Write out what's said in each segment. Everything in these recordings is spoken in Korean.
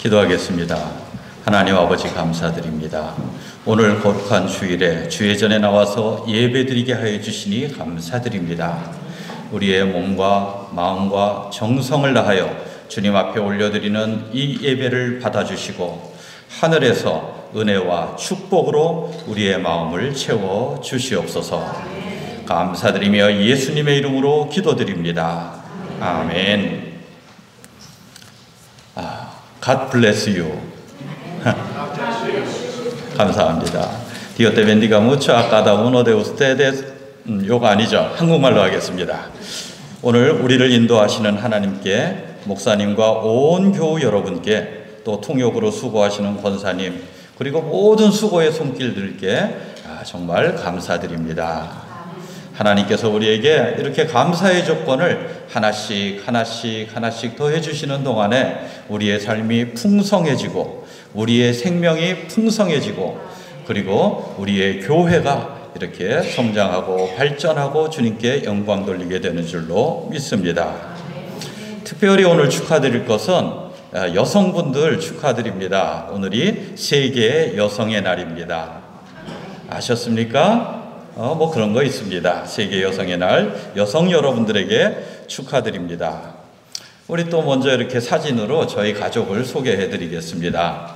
기도하겠습니다. 하나님 아버지 감사드립니다. 오늘 거룩한 주일에 주의 전에 나와서 예배드리게 하여 주시니 감사드립니다. 우리의 몸과 마음과 정성을 다하여 주님 앞에 올려드리는 이 예배를 받아주시고 하늘에서 은혜와 축복으로 우리의 마음을 채워 주시옵소서. 감사드리며 예수님의 이름으로 기도드립니다. 아멘. God bless you. 감사합니다. Dios te bendiga mucho a cada uno de ustedes. 요거 아니죠. 한국말로 하겠습니다. 오늘 우리를 인도하시는 하나님께, 목사님과 온 교우 여러분께, 또 통역으로 수고하시는 권사님, 그리고 모든 수고의 손길들께 정말 감사드립니다. 하나님께서 우리에게 이렇게 감사의 조건을 하나씩 더해 주시는 동안에 우리의 삶이 풍성해지고 우리의 생명이 풍성해지고 그리고 우리의 교회가 이렇게 성장하고 발전하고 주님께 영광 돌리게 되는 줄로 믿습니다. 특별히 오늘 축하드릴 것은 여성분들 축하드립니다. 오늘이 세계 여성의 날입니다. 아셨습니까? 뭐 그런 거 있습니다. 세계 여성의 날, 여성 여러분들에게 축하드립니다. 우리 또 먼저 이렇게 사진으로 저희 가족을 소개해 드리겠습니다.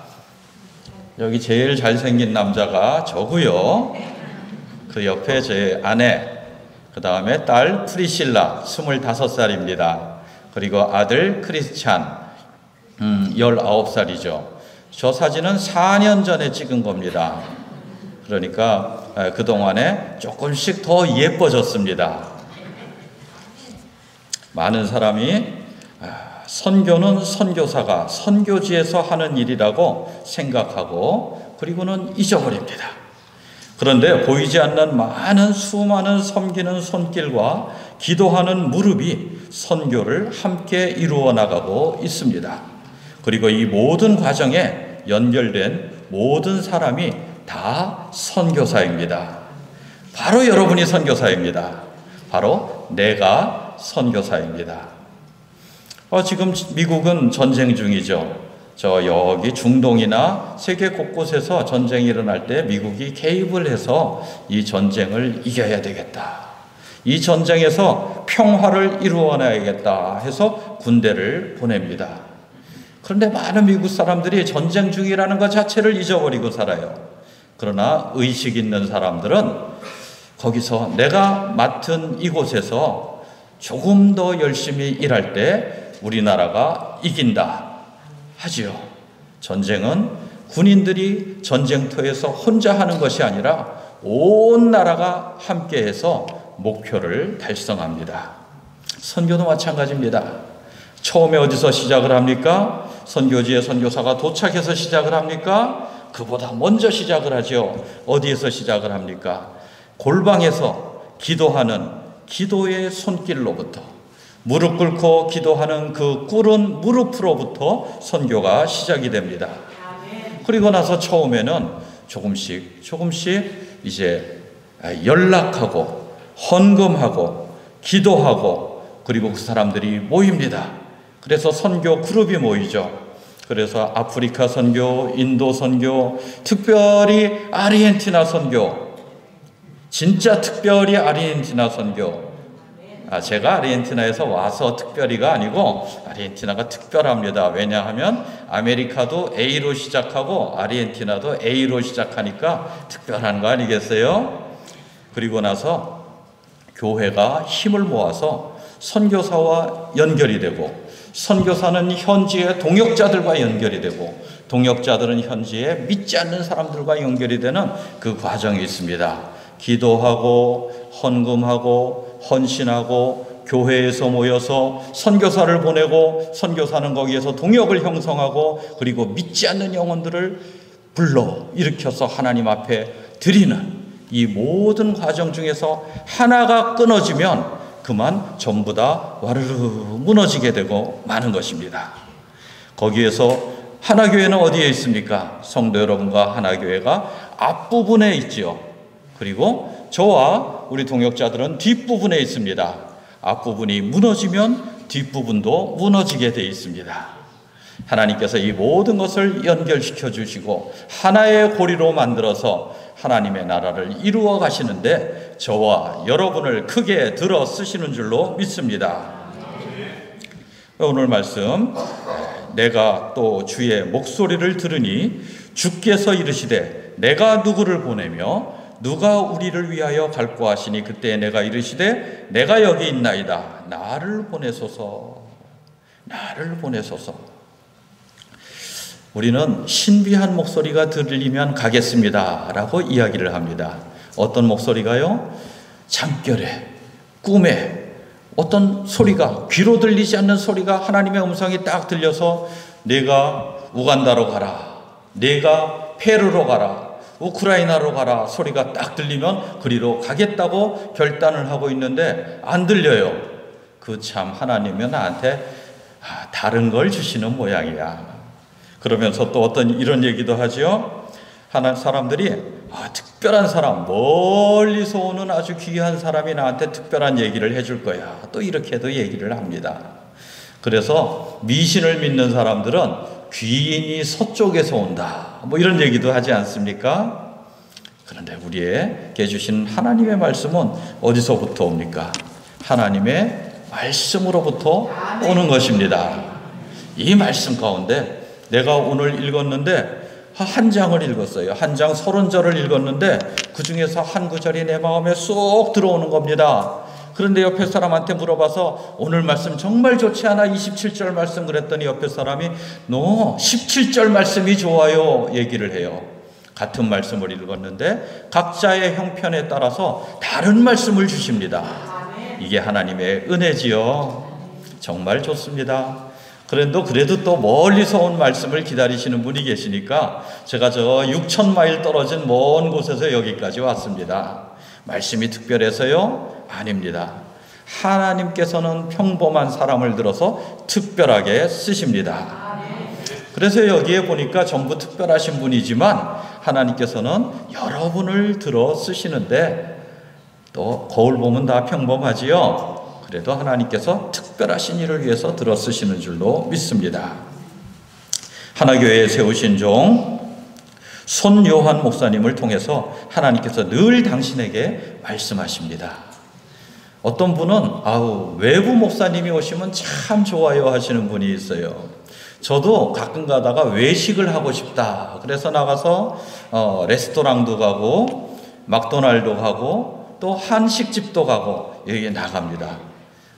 여기 제일 잘생긴 남자가 저고요. 그 옆에 제 아내, 그 다음에 딸 프리실라 25살입니다. 그리고 아들 크리스찬 19살이죠. 저 사진은 4년 전에 찍은 겁니다. 그러니까 그동안에 조금씩 더 예뻐졌습니다. 많은 사람이 선교는 선교사가 선교지에서 하는 일이라고 생각하고 그리고는 잊어버립니다. 그런데 보이지 않는 수많은 섬기는 손길과 기도하는 무릎이 선교를 함께 이루어 나가고 있습니다. 그리고 이 모든 과정에 연결된 모든 사람이 다 선교사입니다. 바로 여러분이 선교사입니다. 바로 내가 선교사입니다. 지금 미국은 전쟁 중이죠. 여기 중동이나 세계 곳곳에서 전쟁이 일어날 때 미국이 개입을 해서 이 전쟁을 이겨야 되겠다. 이 전쟁에서 평화를 이루어내야겠다 해서 군대를 보냅니다. 그런데 많은 미국 사람들이 전쟁 중이라는 것 자체를 잊어버리고 살아요. 그러나 의식 있는 사람들은 거기서 내가 맡은 이곳에서 조금 더 열심히 일할 때 우리나라가 이긴다 하지요. 전쟁은 군인들이 전쟁터에서 혼자 하는 것이 아니라 온 나라가 함께해서 목표를 달성합니다. 선교도 마찬가지입니다. 처음에 어디서 시작을 합니까? 선교지에 선교사가 도착해서 시작을 합니까? 그보다 먼저 시작을 하죠. 어디에서 시작을 합니까? 골방에서 기도하는 기도의 손길로부터, 무릎 꿇고 기도하는 그 꿇은 무릎으로부터 선교가 시작이 됩니다. 그리고 나서 처음에는 조금씩 이제 연락하고 헌금하고 기도하고 그리고 그 사람들이 모입니다. 그래서 선교 그룹이 모이죠. 그래서 아프리카 선교, 인도 선교, 특별히 아르헨티나 선교, 진짜 특별히 아르헨티나 선교. 제가 아르헨티나에서 와서 특별히가 아니고 아르헨티나가 특별합니다. 왜냐하면 아메리카도 A로 시작하고 아르헨티나도 A로 시작하니까 특별한 거 아니겠어요? 그리고 나서 교회가 힘을 모아서 선교사와 연결이 되고 선교사는 현지의 동역자들과 연결이 되고 동역자들은 현지의 믿지 않는 사람들과 연결이 되는 그 과정이 있습니다. 기도하고 헌금하고 헌신하고 교회에서 모여서 선교사를 보내고 선교사는 거기에서 동역을 형성하고 그리고 믿지 않는 영혼들을 불러 일으켜서 하나님 앞에 드리는 이 모든 과정 중에서 하나가 끊어지면 그만 전부 다 와르르 무너지게 되고 마는 것입니다. 거기에서 하나교회는 어디에 있습니까? 성도 여러분과 하나교회가 앞부분에 있지요. 그리고 저와 우리 동역자들은 뒷부분에 있습니다. 앞부분이 무너지면 뒷부분도 무너지게 되어 있습니다. 하나님께서 이 모든 것을 연결시켜 주시고 하나의 고리로 만들어서 하나님의 나라를 이루어 가시는데 저와 여러분을 크게 들어 쓰시는 줄로 믿습니다. 오늘 말씀, 내가 또 주의 목소리를 들으니 주께서 이르시되 내가 누구를 보내며 누가 우리를 위하여 갈고 하시니 그때 내가 이르시되 내가 여기 있나이다. 나를 보내소서. 나를 보내소서. 우리는 신비한 목소리가 들리면 가겠습니다 라고 이야기를 합니다. 어떤 목소리가요? 잠결에, 꿈에 어떤 소리가, 귀로 들리지 않는 소리가 하나님의 음성이 딱 들려서 내가 우간다로 가라, 내가 페루로 가라, 우크라이나로 가라 소리가 딱 들리면 그리로 가겠다고 결단을 하고 있는데 안 들려요. 그 참 하나님은 나한테 다른 걸 주시는 모양이야. 그러면서 또 어떤 이런 얘기도 하죠. 사람들이 특별한 사람, 멀리서 오는 아주 귀한 사람이 나한테 특별한 얘기를 해줄 거야. 또 이렇게도 얘기를 합니다. 그래서 미신을 믿는 사람들은 귀인이 서쪽에서 온다. 뭐 이런 얘기도 하지 않습니까? 그런데 우리에게 주신 하나님의 말씀은 어디서부터 옵니까? 하나님의 말씀으로부터 오는 것입니다. 이 말씀 가운데 내가 오늘 읽었는데 한 장을 읽었어요. 한 장 30절을 읽었는데 그 중에서 한 구절이 내 마음에 쏙 들어오는 겁니다. 그런데 옆에 사람한테 물어봐서 오늘 말씀 정말 좋지 않아? 27절 말씀 그랬더니 옆에 사람이 너 17절 말씀이 좋아요 얘기를 해요. 같은 말씀을 읽었는데 각자의 형편에 따라서 다른 말씀을 주십니다. 이게 하나님의 은혜지요. 정말 좋습니다. 그래도 또 멀리서 온 말씀을 기다리시는 분이 계시니까 제가 저 6,000마일 떨어진 먼 곳에서 여기까지 왔습니다. 말씀이 특별해서요? 아닙니다. 하나님께서는 평범한 사람을 들어서 특별하게 쓰십니다. 그래서 여기에 보니까 전부 특별하신 분이지만 하나님께서는 여러분을 들어 쓰시는데 또 거울 보면 다 평범하지요? 그래도 하나님께서 특별하신 일을 위해서 들어 쓰시는 줄로 믿습니다. 하나교회에 세우신 종 손요한 목사님을 통해서 하나님께서 늘 당신에게 말씀하십니다. 어떤 분은 외부 목사님이 오시면 참 좋아요 하시는 분이 있어요. 저도 가끔 가다가 외식을 하고 싶다. 그래서 나가서 레스토랑도 가고 막도날드 가고 또 한식집도 가고 여기에 나갑니다.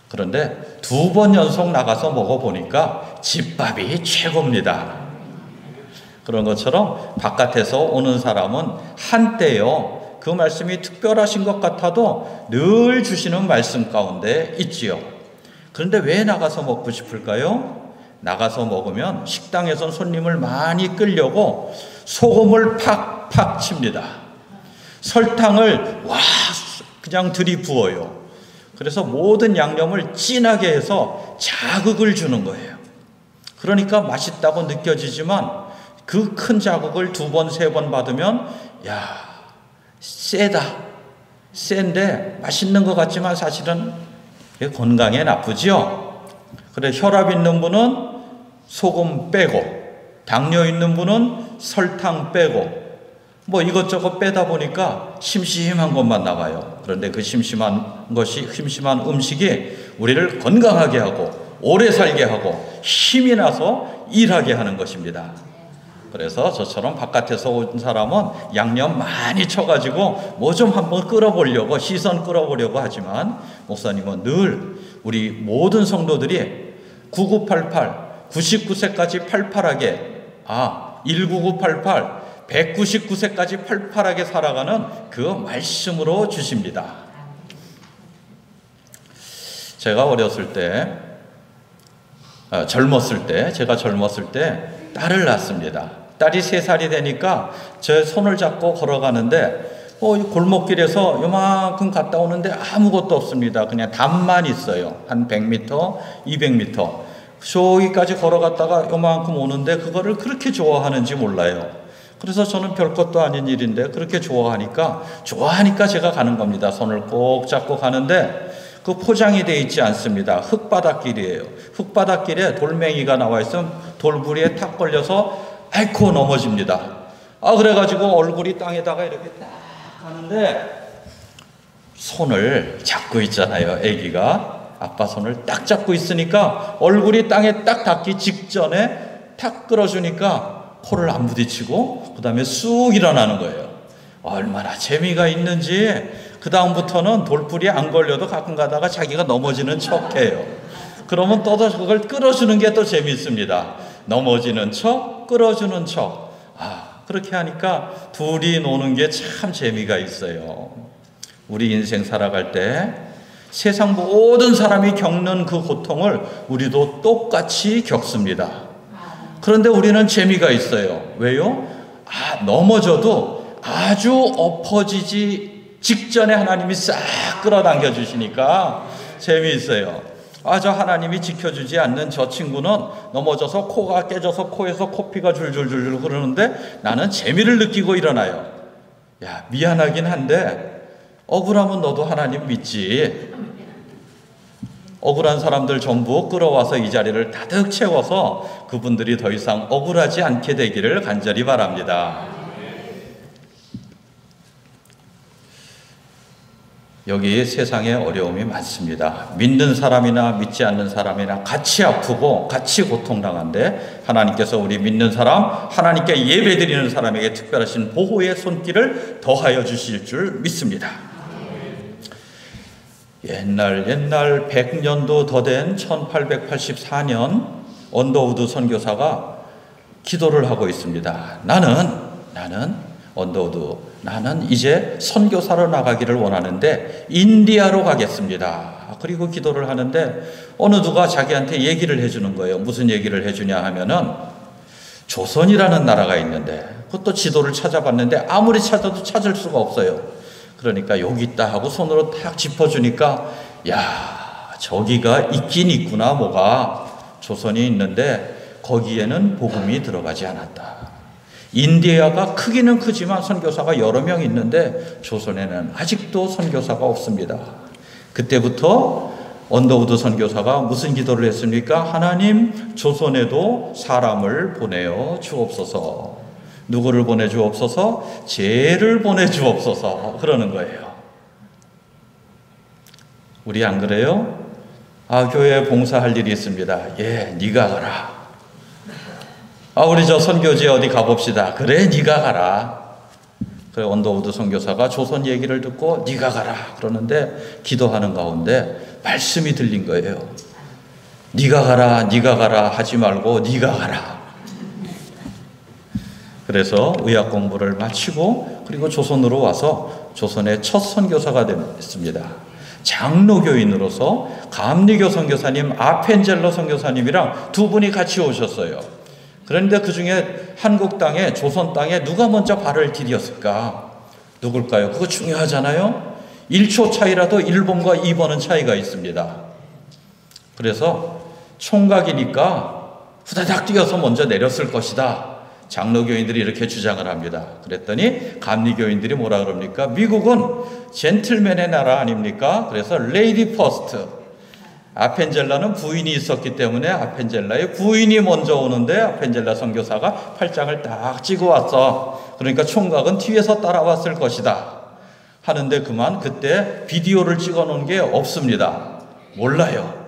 그런데 2번 연속 나가서 먹어보니까 집밥이 최고입니다. 그런 것처럼 바깥에서 오는 사람은 한때요 그 말씀이 특별하신 것 같아도 늘 주시는 말씀 가운데 있지요. 그런데 왜 나가서 먹고 싶을까요? 나가서 먹으면 식당에선 손님을 많이 끌려고 소금을 팍팍 칩니다. 설탕을 그냥 들이부어요. 그래서 모든 양념을 진하게 해서 자극을 주는 거예요. 그러니까 맛있다고 느껴지지만 그 큰 자극을 2번, 3번 받으면 세다. 센데 맛있는 것 같지만 사실은 건강에 나쁘죠. 그래 혈압 있는 분은 소금 빼고 당뇨 있는 분은 설탕 빼고 뭐 이것저것 빼다 보니까 심심한 것만 나가요. 그런데 그 심심한 음식이 우리를 건강하게 하고 오래 살게 하고 힘이 나서 일하게 하는 것입니다. 그래서 저처럼 바깥에서 온 사람은 양념 많이 쳐가지고 뭐 좀 한번 끌어보려고 시선 끌어보려고 하지만 목사님은 늘 우리 모든 성도들이 9988 99세까지 팔팔하게 19988 199세까지 팔팔하게 살아가는 그 말씀으로 주십니다. 제가 제가 젊었을 때 딸을 낳았습니다. 딸이 3살이 되니까 제 손을 잡고 걸어가는데 골목길에서 요만큼 갔다 오는데 아무것도 없습니다. 그냥 담만 있어요. 한 100m, 200m. 저기까지 걸어갔다가 요만큼 오는데 그거를 그렇게 좋아하는지 몰라요. 그래서 저는 별것도 아닌 일인데 그렇게 좋아하니까 제가 가는 겁니다. 손을 꼭 잡고 가는데 그 포장이 되어 있지 않습니다. 흙바닥길이에요. 흙바닥길에 돌멩이가 나와 있으면 돌부리에 탁 걸려서 아이코 넘어집니다. 그래가지고 얼굴이 땅에다가 이렇게 딱 하는데 손을 잡고 있잖아요. 아기가 아빠 손을 딱 잡고 있으니까 얼굴이 땅에 딱 닿기 직전에 탁 끌어주니까 코를 안 부딪히고 그 다음에 쑥 일어나는 거예요. 얼마나 재미가 있는지 그 다음부터는 돌부리에 안 걸려도 가끔 가다가 자기가 넘어지는 척해요. 그러면 또 그걸 끌어주는 게 또 재미있습니다. 넘어지는 척, 끌어주는 척. 그렇게 하니까 둘이 노는 게 참 재미가 있어요. 우리 인생 살아갈 때 세상 모든 사람이 겪는 그 고통을 우리도 똑같이 겪습니다. 그런데 우리는 재미가 있어요. 왜요? 넘어져도 아주 엎어지지 직전에 하나님이 싹 끌어당겨 주시니까 재미있어요. 저 하나님이 지켜주지 않는 저 친구는 넘어져서 코가 깨져서 코에서 코피가 줄줄줄 흐르는데 나는 재미를 느끼고 일어나요. 미안하긴 한데 억울하면 너도 하나님 믿지. 억울한 사람들 전부 끌어와서 이 자리를 가득 채워서 그분들이 더 이상 억울하지 않게 되기를 간절히 바랍니다. 여기 세상에 어려움이 많습니다. 믿는 사람이나 믿지 않는 사람이나 같이 아프고 같이 고통당한데 하나님께서 우리 믿는 사람, 하나님께 예배드리는 사람에게 특별하신 보호의 손길을 더하여 주실 줄 믿습니다. 옛날 100년도 더 된 1884년 언더우드 선교사가 기도를 하고 있습니다. 나는 이제 선교사로 나가기를 원하는데 인디아로 가겠습니다. 그리고 기도를 하는데 어느 누가 자기한테 얘기를 해주는 거예요. 무슨 얘기를 해주냐 하면은 조선이라는 나라가 있는데 그것도 지도를 찾아봤는데 아무리 찾아도 찾을 수가 없어요. 그러니까 여기 있다 하고 손으로 탁 짚어주니까 저기가 있긴 있구나. 뭐가 조선이 있는데 거기에는 복음이 들어가지 않았다. 인디아가 크기는 크지만 선교사가 여러 명 있는데 조선에는 아직도 선교사가 없습니다. 그때부터 언더우드 선교사가 무슨 기도를 했습니까? 하나님, 조선에도 사람을 보내어 주옵소서. 누구를 보내주옵소서? 죄를 보내주옵소서. 그러는 거예요. 우리 안 그래요? 교회에 봉사할 일이 있습니다. 네가 가라. 우리 저 선교지에 어디 가봅시다. 그래, 네가 가라. 그래, 언더우드 선교사가 조선 얘기를 듣고 네가 가라 그러는데 기도하는 가운데 말씀이 들린 거예요. 네가 가라 하지 말고 네가 가라. 그래서 의학 공부를 마치고 그리고 조선으로 와서 조선의 첫 선교사가 됐습니다. 장로교인으로서 감리교 선교사님 아펜젤러 선교사님이랑 두 분이 같이 오셨어요. 그런데 그 중에 한국 땅에 조선 땅에 누가 먼저 발을 디뎠을까? 누굴까요? 그거 중요하잖아요. 1초 차이라도 1번과 2번은 차이가 있습니다. 그래서 총각이니까 후다닥 뛰어서 먼저 내렸을 것이다. 장로교인들이 이렇게 주장을 합니다. 그랬더니 감리교인들이 뭐라 그럽니까? 미국은 젠틀맨의 나라 아닙니까? 그래서 레이디 퍼스트. 아펜젤라는 부인이 있었기 때문에 아펜젤라의 부인이 먼저 오는데 아펜젤라 선교사가 팔짱을 딱 찌고 왔어. 그러니까 총각은 뒤에서 따라왔을 것이다. 하는데 그만 그때 비디오를 찍어 놓은 게 없습니다. 몰라요.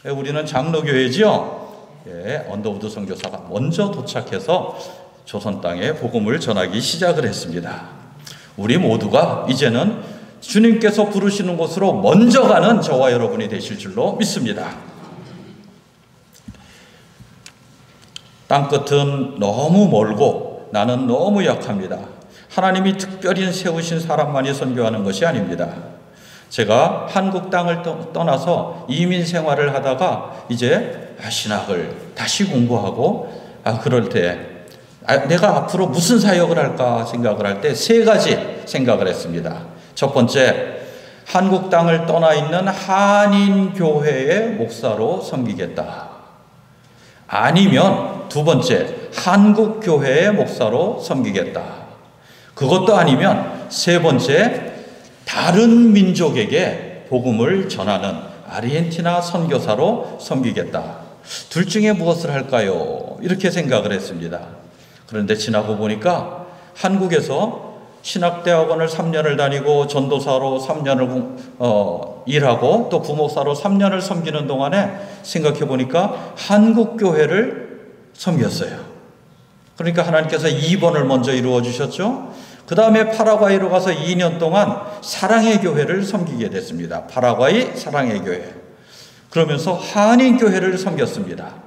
우리는 장로교회지요. 언더우드 선교사가 먼저 도착해서 조선 땅에 복음을 전하기 시작을 했습니다. 우리 모두가 이제는 주님께서 부르시는 곳으로 먼저 가는 저와 여러분이 되실 줄로 믿습니다. 땅끝은 너무 멀고 나는 너무 약합니다. 하나님이 특별히 세우신 사람만이 선교하는 것이 아닙니다. 제가 한국 땅을 떠나서 이민 생활을 하다가 이제 신학을 다시 공부하고 그럴 때 내가 앞으로 무슨 사역을 할까 생각을 할 때 세 가지 생각을 했습니다. 첫 번째, 한국 땅을 떠나 있는 한인교회의 목사로 섬기겠다. 아니면 두 번째, 한국교회의 목사로 섬기겠다. 그것도 아니면 세 번째, 다른 민족에게 복음을 전하는 아르헨티나 선교사로 섬기겠다. 둘 중에 무엇을 할까요? 이렇게 생각을 했습니다. 그런데 지나고 보니까 한국에서 신학대학원을 3년을 다니고 전도사로 3년을 일하고 또 부목사로 3년을 섬기는 동안에 생각해 보니까 한국교회를 섬겼어요. 그러니까 하나님께서 2번을 먼저 이루어 주셨죠. 그 다음에 파라과이로 가서 2년 동안 사랑의 교회를 섬기게 됐습니다. 파라과이 사랑의 교회. 그러면서 한인교회를 섬겼습니다.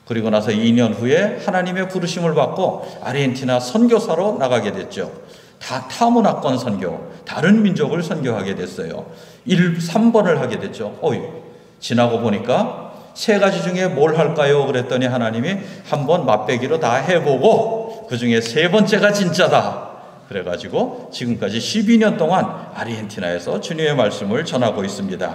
그리고 나서 2년 후에 하나님의 부르심을 받고 아르헨티나 선교사로 나가게 됐죠. 다 타문화권 선교, 다른 민족을 선교하게 됐어요. 3번을 하게 됐죠. 지나고 보니까 세 가지 중에 뭘 할까요? 그랬더니 하나님이 한번 맛배기로 다 해보고 그 중에 세 번째가 진짜다. 그래가지고 지금까지 12년 동안 아르헨티나에서 주님의 말씀을 전하고 있습니다.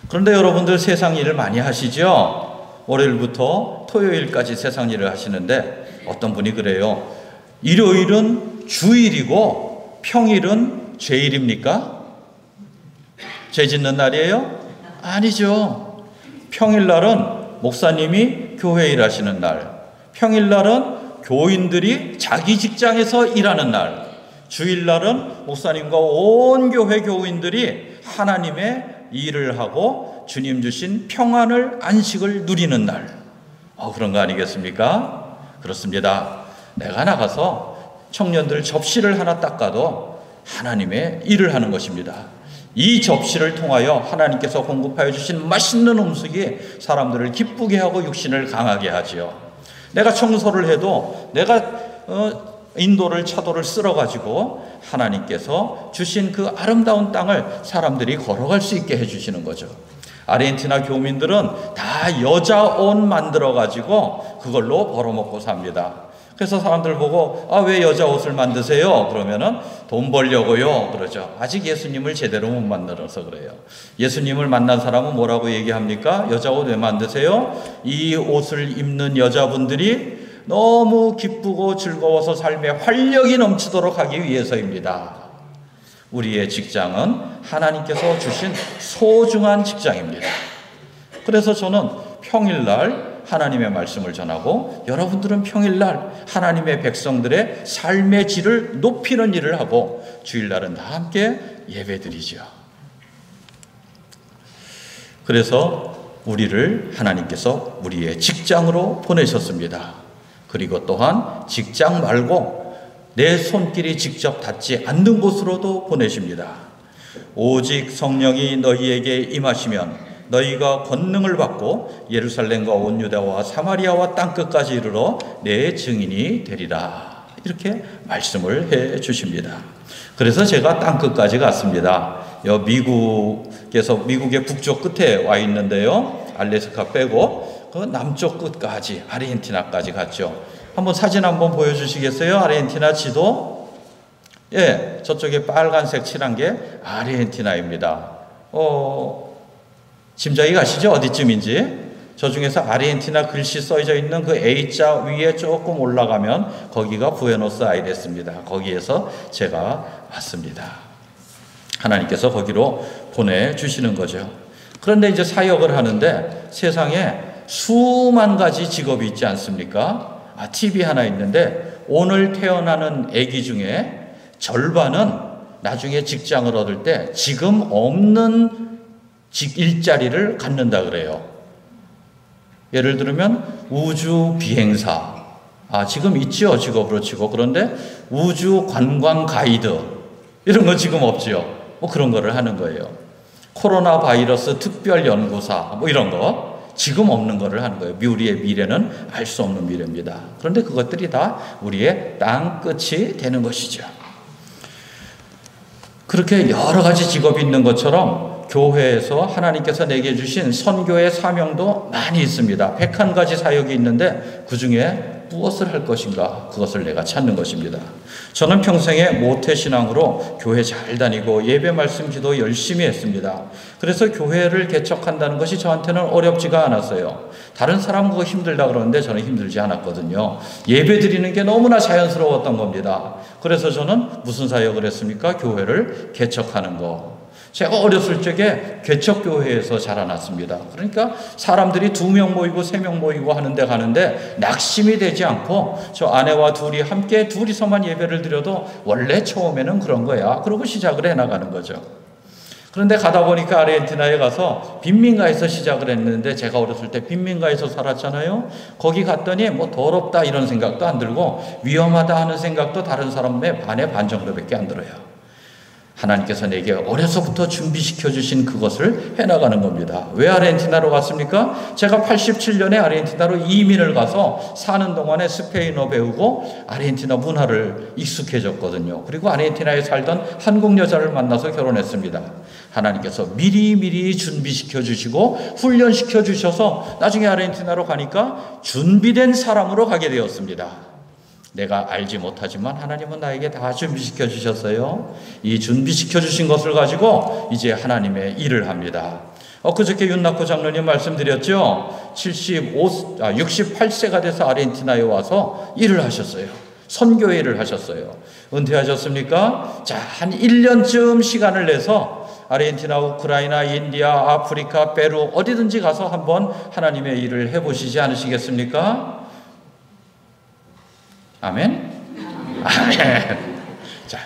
그런데 여러분들 세상 일을 많이 하시죠? 월요일부터 토요일까지 세상 일을 하시는데 어떤 분이 그래요. 일요일은 주일이고 평일은 죄일입니까? 죄 짓는 날이에요? 아니죠. 평일날은 목사님이 교회 일하시는 날, 평일날은 교인들이 자기 직장에서 일하는 날, 주일날은 목사님과 온 교회 교인들이 하나님의 일을 하고 주님 주신 평안을 안식을 누리는 날. 그런 거 아니겠습니까? 그렇습니다. 내가 나가서 청년들 접시를 하나 닦아도 하나님의 일을 하는 것입니다. 이 접시를 통하여 하나님께서 공급하여 주신 맛있는 음식이 사람들을 기쁘게 하고 육신을 강하게 하지요. 내가 청소를 해도 내가 인도를 차도를 쓸어가지고 하나님께서 주신 그 아름다운 땅을 사람들이 걸어갈 수 있게 해주시는 거죠. 아르헨티나 교민들은 다 여자 옷 만들어가지고 그걸로 벌어먹고 삽니다. 그래서 사람들 보고 왜 여자 옷을 만드세요? 그러면은 돈 벌려고요. 그러죠. 아직 예수님을 제대로 못 만들어서 그래요. 예수님을 만난 사람은 뭐라고 얘기합니까? 여자 옷 왜 만드세요? 이 옷을 입는 여자분들이 너무 기쁘고 즐거워서 삶에 활력이 넘치도록 하기 위해서입니다. 우리의 직장은 하나님께서 주신 소중한 직장입니다. 그래서 저는 평일날 하나님의 말씀을 전하고 여러분들은 평일날 하나님의 백성들의 삶의 질을 높이는 일을 하고 주일날은 다 함께 예배드리죠. 그래서 우리를 하나님께서 우리의 직장으로 보내셨습니다. 그리고 또한 직장 말고 내 손길이 직접 닿지 않는 곳으로도 보내십니다. 오직 성령이 너희에게 임하시면 너희가 권능을 받고 예루살렘과 온 유다와 사마리아와 땅끝까지 이르러 내 증인이 되리라. 이렇게 말씀을 해 주십니다. 그래서 제가 땅끝까지 갔습니다. 미국의 북쪽 끝에 와 있는데요. 알래스카 빼고 그 남쪽 끝까지 아르헨티나까지 갔죠. 한번 사진 한번 보여주시겠어요? 아르헨티나 지도. 저쪽에 빨간색 칠한 게 아르헨티나입니다. 짐작이 가시죠? 어디쯤인지. 저 중에서 아르헨티나 글씨 써져 있는 그 A자 위에 조금 올라가면 거기가 부에노스아이레스입니다. 거기에서 제가 왔습니다. 하나님께서 거기로 보내주시는 거죠. 그런데 이제 사역을 하는데 세상에 수만 가지 직업이 있지 않습니까? 팁이 하나 있는데 오늘 태어나는 아기 중에 절반은 나중에 직장을 얻을 때 지금 없는 일자리를 갖는다 그래요. 예를 들면 우주 비행사. 지금 있죠, 직업으로 치고. 그런데 우주 관광 가이드 이런 거 지금 없죠. 그런 거를 하는 거예요. 코로나 바이러스 특별 연구사 이런 거 지금 없는 거를 하는 거예요. 우리의 미래는 알 수 없는 미래입니다. 그런데 그것들이 다 우리의 땅 끝이 되는 것이죠. 그렇게 여러 가지 직업이 있는 것처럼 교회에서 하나님께서 내게 주신 선교의 사명도 많이 있습니다. 101가지 사역이 있는데 그 중에 무엇을 할 것인가? 그것을 내가 찾는 것입니다. 저는 평생에 모태신앙으로 교회 잘 다니고 예배 말씀 기도 열심히 했습니다. 그래서 교회를 개척한다는 것이 저한테는 어렵지가 않았어요. 다른 사람은 그거 힘들다 그러는데 저는 힘들지 않았거든요. 예배 드리는 게 너무나 자연스러웠던 겁니다. 그래서 저는 무슨 사역을 했습니까? 교회를 개척하는 거. 제가 어렸을 적에 개척교회에서 자라났습니다. 그러니까 사람들이 2명 모이고 3명 모이고 하는데 가는데 낙심이 되지 않고 저 아내와 둘이 함께 둘이서만 예배를 드려도 원래 처음에는 그런 거야. 그러고 시작을 해나가는 거죠. 그런데 가다 보니까 아르헨티나에 가서 빈민가에서 시작을 했는데 제가 어렸을 때 빈민가에서 살았잖아요. 거기 갔더니 뭐 더럽다 이런 생각도 안 들고 위험하다 하는 생각도 다른 사람의 반의 반 정도밖에 안 들어요. 하나님께서 내게 어려서부터 준비시켜 주신 그것을 해나가는 겁니다. 왜 아르헨티나로 갔습니까? 제가 87년에 아르헨티나로 이민을 가서 사는 동안에 스페인어 배우고 아르헨티나 문화를 익숙해졌거든요. 그리고 아르헨티나에 살던 한국 여자를 만나서 결혼했습니다. 하나님께서 미리 준비시켜 주시고 훈련시켜 주셔서 나중에 아르헨티나로 가니까 준비된 사람으로 가게 되었습니다. 내가 알지 못하지만 하나님은 나에게 다 준비시켜 주셨어요. 이 준비시켜 주신 것을 가지고 이제 하나님의 일을 합니다. 그저께 윤낙호 장로님 말씀드렸죠. 68세가 돼서 아르헨티나에 와서 일을 하셨어요. 선교 일을 하셨어요. 은퇴하셨습니까? 자, 한 1년쯤 시간을 내서 아르헨티나, 우크라이나, 인디아, 아프리카, 페루 어디든지 가서 한번 하나님의 일을 해보시지 않으시겠습니까? 아멘? 아멘. 자,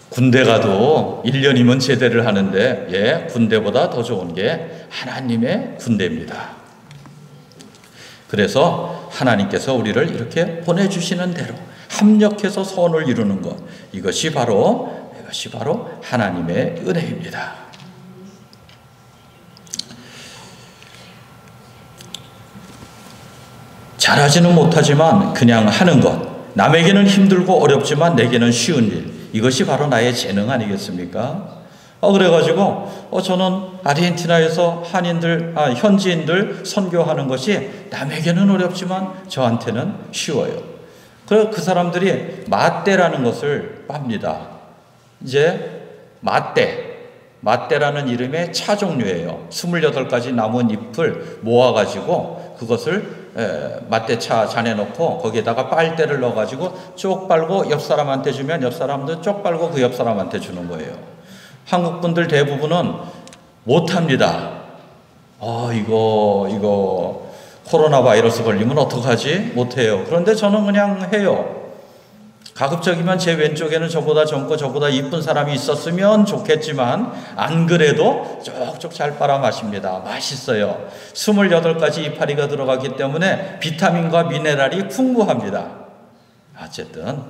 군대 가도 1년이면 제대를 하는데, 군대보다 더 좋은 게 하나님의 군대입니다. 그래서 하나님께서 우리를 이렇게 보내주시는 대로 합력해서 선을 이루는 것, 이것이 바로 하나님의 은혜입니다. 잘하지는 못하지만 그냥 하는 것, 남에게는 힘들고 어렵지만 내게는 쉬운 일, 이것이 바로 나의 재능 아니겠습니까? 그래가지고 저는 아르헨티나에서 현지인들 선교하는 것이 남에게는 어렵지만 저한테는 쉬워요. 그래서 그 사람들이 마떼라는 것을 빱니다. 이제 마떼라는 이름의 차 종류예요. 28가지 남은 잎을 모아가지고 그것을 마떼차 잔에 넣고 거기에다가 빨대를 넣어가지고 쪽 빨고 옆 사람한테 주면 옆 사람도 쪽 빨고 그 옆 사람한테 주는 거예요. 한국 분들 대부분은 못합니다. 이거 코로나 바이러스 걸리면 어떡하지? 못해요. 그런데 저는 그냥 해요. 가급적이면 제 왼쪽에는 저보다 젊고 저보다 이쁜 사람이 있었으면 좋겠지만 안 그래도 쪽쪽 잘 빨아 마십니다. 맛있어요. 28가지 이파리가 들어가기 때문에 비타민과 미네랄이 풍부합니다. 어쨌든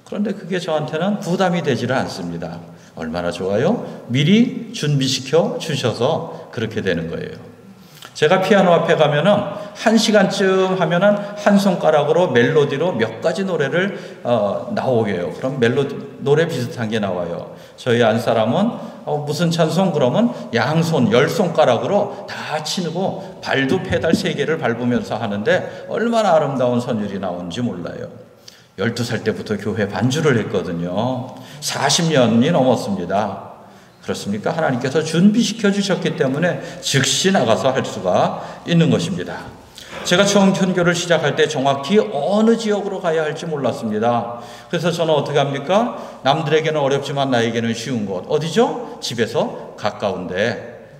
그런데 그게 저한테는 부담이 되지를 않습니다. 얼마나 좋아요? 미리 준비시켜 주셔서 그렇게 되는 거예요. 제가 피아노 앞에 가면은 1시간쯤 하면은 한 손가락으로 멜로디로 몇 가지 노래를 나오게 해요. 그럼 노래 비슷한 게 나와요. 저희 안 사람은 무슨 찬송 그러면 양손 10손가락으로 다 치고 발도 페달 3개를 밟으면서 하는데 얼마나 아름다운 선율이 나오는지 몰라요. 12살 때부터 교회 반주를 했거든요. 40년이 넘었습니다. 그렇습니까? 하나님께서 준비시켜 주셨기 때문에 즉시 나가서 할 수가 있는 것입니다. 제가 처음 선교를 시작할 때 정확히 어느 지역으로 가야 할지 몰랐습니다. 그래서 저는 어떻게 합니까? 남들에게는 어렵지만 나에게는 쉬운 곳. 어디죠? 집에서 가까운데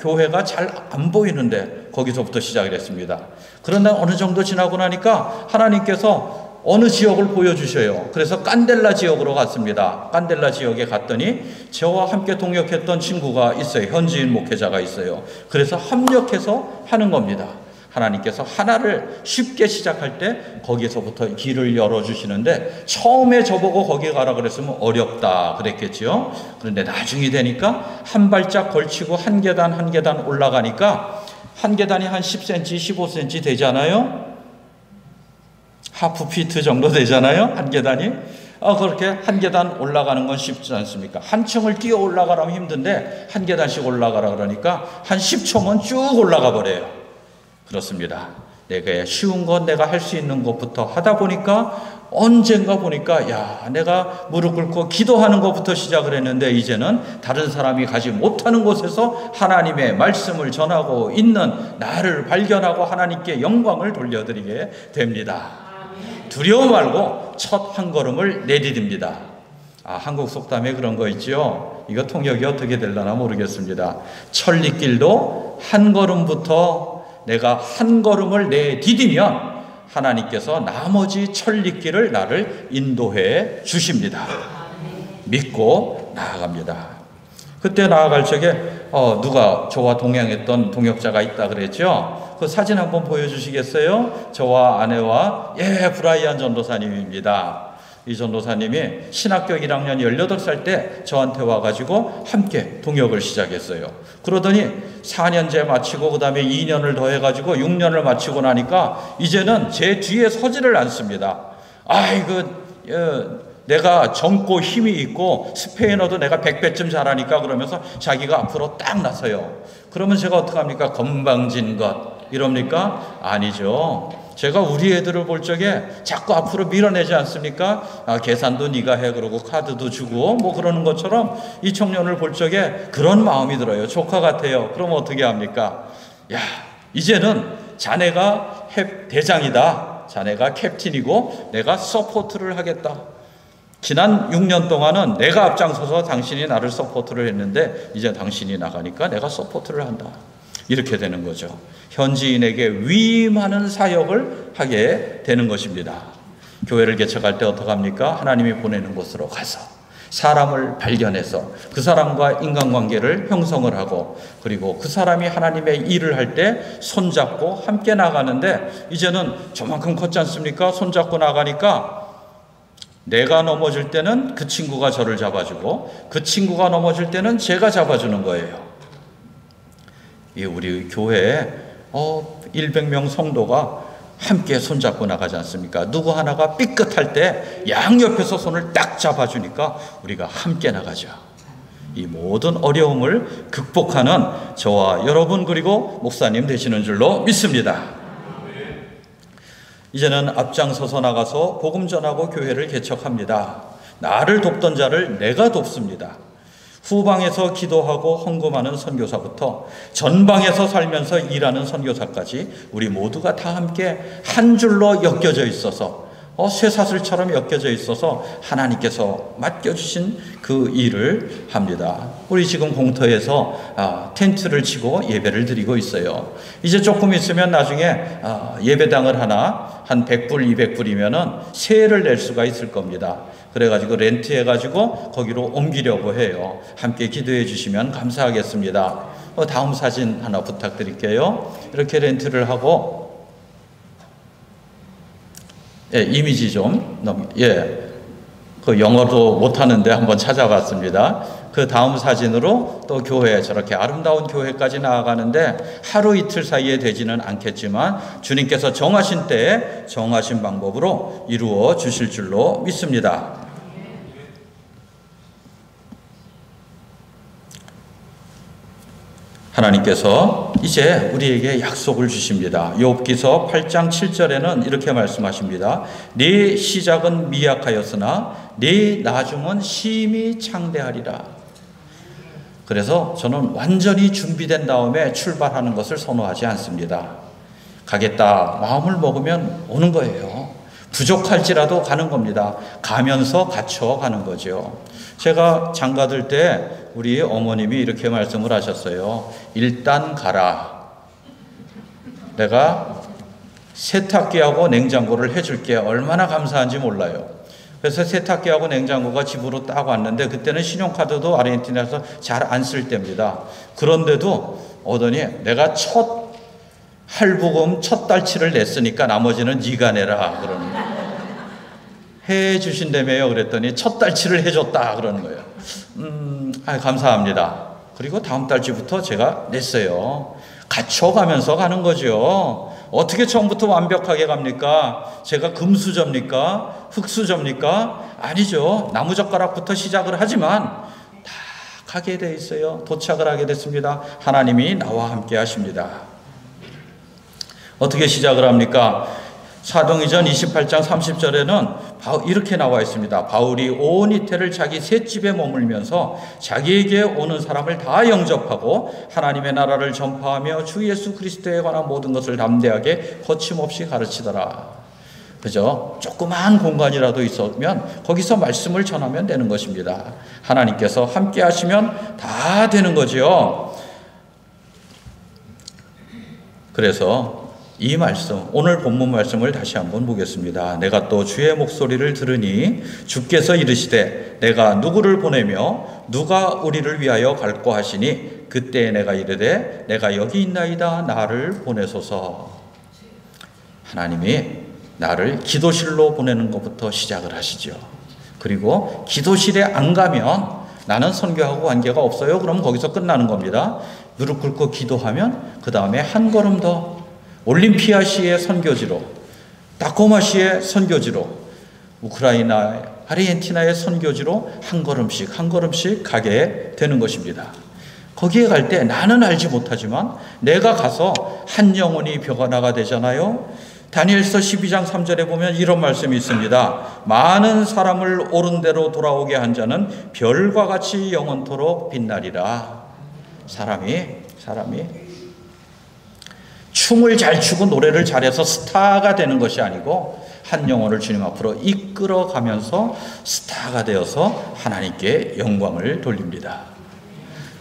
교회가 잘 안 보이는데 거기서부터 시작을 했습니다. 그런데 어느 정도 지나고 나니까 하나님께서 어느 지역을 보여주셔요. 그래서 깐델라 지역으로 갔습니다. 깐델라 지역에 갔더니 저와 함께 동역했던 친구가 있어요. 현지인 목회자가 있어요. 그래서 합력해서 하는 겁니다. 하나님께서 하나를 쉽게 시작할 때 거기서부터 길을 열어주시는데 처음에 저보고 거기 가라 그랬으면 어렵다 그랬겠죠. 그런데 나중에 되니까 한 발짝 걸치고 한 계단 올라가니까 한 계단이 한 10cm, 15cm 되잖아요. 하프 피트 정도 되잖아요. 한 계단이. 그렇게 한 계단 올라가는 건 쉽지 않습니까? 한 층을 뛰어 올라가라면 힘든데 한 계단씩 올라가라 그러니까 한 10초면 쭉 올라가 버려요. 그렇습니다. 내가 쉬운 것, 내가 할 수 있는 것부터 하다 보니까 언젠가 보니까 내가 무릎 꿇고 기도하는 것부터 시작을 했는데 이제는 다른 사람이 가지 못하는 곳에서 하나님의 말씀을 전하고 있는 나를 발견하고 하나님께 영광을 돌려드리게 됩니다. 두려워 말고 첫 한 걸음을 내디딥니다. 한국 속담에 그런 거 있죠. 이거 통역이 어떻게 되려나 모르겠습니다. 천리길도 한 걸음부터 내가 한 걸음을 내디디면 하나님께서 나머지 천리길을 나를 인도해 주십니다. 믿고 나아갑니다. 그때 나아갈 적에 누가 저와 동행했던 동역자가 있다 그랬죠. 그 사진 한번 보여주시겠어요? 저와 아내와 브라이안 전도사님입니다. 이 전도사님이 신학교 1학년 18살 때 저한테 와가지고 함께 동역을 시작했어요. 그러더니 4년제 마치고 그 다음에 2년을 더 해가지고 6년을 마치고 나니까 이제는 제 뒤에 서지를 않습니다. 내가 젊고 힘이 있고 스페인어도 내가 100배쯤 잘하니까 그러면서 자기가 앞으로 딱 나서요. 그러면 제가 어떡합니까? 건방진 것 이럽니까? 아니죠. 제가 우리 애들을 볼 적에 자꾸 앞으로 밀어내지 않습니까? 계산도 네가 해 그러고 카드도 주고 뭐 그러는 것처럼 이 청년을 볼 적에 그런 마음이 들어요. 조카 같아요. 그럼 어떻게 합니까? 이제는 자네가 대장이다. 자네가 캡틴이고 내가 서포트를 하겠다. 지난 6년 동안은 내가 앞장서서 당신이 나를 서포트를 했는데 이제 당신이 나가니까 내가 서포트를 한다. 이렇게 되는 거죠. 현지인에게 위임하는 사역을 하게 되는 것입니다. 교회를 개척할 때 어떡합니까? 하나님이 보내는 곳으로 가서 사람을 발견해서 그 사람과 인간관계를 형성을 하고 그리고 그 사람이 하나님의 일을 할 때 손잡고 함께 나가는데 이제는 저만큼 컸지 않습니까? 손잡고 나가니까 내가 넘어질 때는 그 친구가 저를 잡아주고 그 친구가 넘어질 때는 제가 잡아주는 거예요. 우리 교회에 100명 성도가 함께 손잡고 나가지 않습니까? 누구 하나가 삐끗할 때 양옆에서 손을 딱 잡아주니까 우리가 함께 나가죠. 이 모든 어려움을 극복하는 저와 여러분 그리고 목사님 되시는 줄로 믿습니다. 이제는 앞장서서 나가서 복음 전하고 교회를 개척합니다. 나를 돕던 자를 내가 돕습니다. 후방에서 기도하고 헌금하는 선교사부터 전방에서 살면서 일하는 선교사까지 우리 모두가 다 함께 한 줄로 엮여져 있어서 쇠사슬처럼 엮여져 있어서 하나님께서 맡겨주신 그 일을 합니다. 우리 지금 공터에서 텐트를 치고 예배를 드리고 있어요. 이제 조금 있으면 나중에 예배당을 하나 한 100불, 200불이면은 세를 낼 수가 있을 겁니다. 그래가지고 렌트해가지고 거기로 옮기려고 해요. 함께 기도해 주시면 감사하겠습니다. 다음 사진 하나 부탁드릴게요. 이렇게 렌트를 하고 이미지 좀 그 영어도 못하는데 한번 찾아봤습니다. 그 다음 사진으로 또 교회 저렇게 아름다운 교회까지 나아가는데 하루 이틀 사이에 되지는 않겠지만 주님께서 정하신 때에 정하신 방법으로 이루어 주실 줄로 믿습니다. 하나님께서 이제 우리에게 약속을 주십니다. 욥기서 8장 7절에는 이렇게 말씀하십니다. 네 시작은 미약하였으나 네 나중은 심히 창대하리라. 그래서 저는 완전히 준비된 다음에 출발하는 것을 선호하지 않습니다. 가겠다 마음을 먹으면 오는 거예요. 부족할지라도 가는 겁니다. 가면서 갇혀 가는 거죠. 제가 장가들 때 우리 어머님이 이렇게 말씀을 하셨어요. 일단 가라. 내가 세탁기하고 냉장고를 해줄게. 얼마나 감사한지 몰라요. 그래서 세탁기하고 냉장고가 집으로 딱 왔는데 그때는 신용카드도 아르헨티나에서 잘 안 쓸 때입니다. 그런데도 오더니 내가 첫 할부금 첫 달치를 냈으니까 나머지는 네가 내라 그러는 거예요. 해주신다며요. 그랬더니 첫 달치를 해줬다 그러는 거예요. 감사합니다. 그리고 다음 달치부터 제가 냈어요. 갇혀가면서 가는 거죠. 어떻게 처음부터 완벽하게 갑니까? 제가 금수저입니까? 흙수저입니까? 아니죠. 나무젓가락부터 시작을 하지만 다 가게 돼 있어요. 도착을 하게 됐습니다. 하나님이 나와 함께 하십니다. 어떻게 시작을 합니까? 사도행전 28장 30절에는 이렇게 나와 있습니다. 바울이 온 이태를 자기 셋집에 머물면서 자기에게 오는 사람을 다 영접하고 하나님의 나라를 전파하며 주 예수 그리스도에 관한 모든 것을 담대하게 거침없이 가르치더라. 그죠? 조그마한 공간이라도 있으면 거기서 말씀을 전하면 되는 것입니다. 하나님께서 함께 하시면 다 되는 거지요. 그래서 이 말씀, 오늘 본문 말씀을 다시 한번 보겠습니다. 내가 또 주의 목소리를 들으니 주께서 이르시되 내가 누구를 보내며 누가 우리를 위하여 갈고 하시니 그때 내가 이르되 내가 여기 있나이다 나를 보내소서. 하나님이 나를 기도실로 보내는 것부터 시작을 하시죠. 그리고 기도실에 안 가면 나는 선교하고 관계가 없어요. 그럼 거기서 끝나는 겁니다. 무릎 꿇고 기도하면 그 다음에 한 걸음 더 올림피아시의 선교지로, 타코마시의 선교지로, 우크라이나, 아르헨티나의 선교지로 한 걸음씩 가게 되는 것입니다. 거기에 갈 때 나는 알지 못하지만 내가 가서 한 영혼이 변화가 되잖아요. 다니엘서 12장 3절에 보면 이런 말씀이 있습니다. 많은 사람을 옳은 대로 돌아오게 한 자는 별과 같이 영원토록 빛나리라. 사람이 춤을 잘 추고 노래를 잘해서 스타가 되는 것이 아니고 한 영혼을 주님 앞으로 이끌어가면서 스타가 되어서 하나님께 영광을 돌립니다.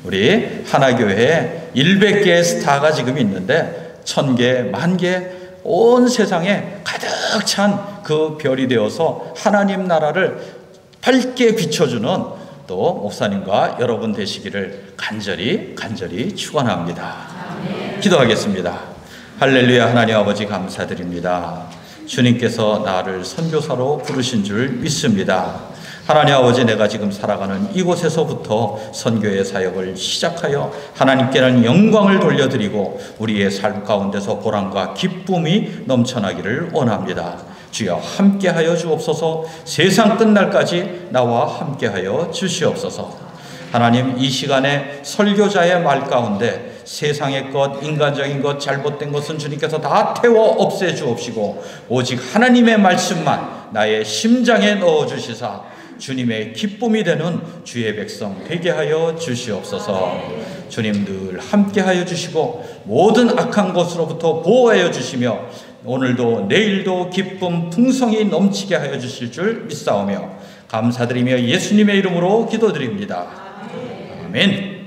우리 하나교회에 100개의 스타가 지금 있는데 1000개, 10,000개 온 세상에 가득 찬 그 별이 되어서 하나님 나라를 밝게 비춰주는 또 목사님과 여러분 되시기를 간절히 축원합니다. 기도하겠습니다. 할렐루야. 하나님 아버지 감사드립니다. 주님께서 나를 선교사로 부르신 줄 믿습니다. 하나님 아버지, 내가 지금 살아가는 이곳에서부터 선교의 사역을 시작하여 하나님께는 영광을 돌려드리고 우리의 삶 가운데서 보람과 기쁨이 넘쳐나기를 원합니다. 주여 함께하여 주옵소서. 세상 끝날까지 나와 함께하여 주시옵소서. 하나님, 이 시간에 설교자의 말 가운데 세상의 것, 인간적인 것, 잘못된 것은 주님께서 다 태워 없애 주옵시고 오직 하나님의 말씀만 나의 심장에 넣어 주시사 주님의 기쁨이 되는 주의 백성 되게 하여 주시옵소서. 주님 늘 함께 하여 주시고 모든 악한 것으로부터 보호하여 주시며 오늘도 내일도 기쁨 풍성히 넘치게 하여 주실 줄 믿사오며 감사드리며 예수님의 이름으로 기도드립니다. 아멘.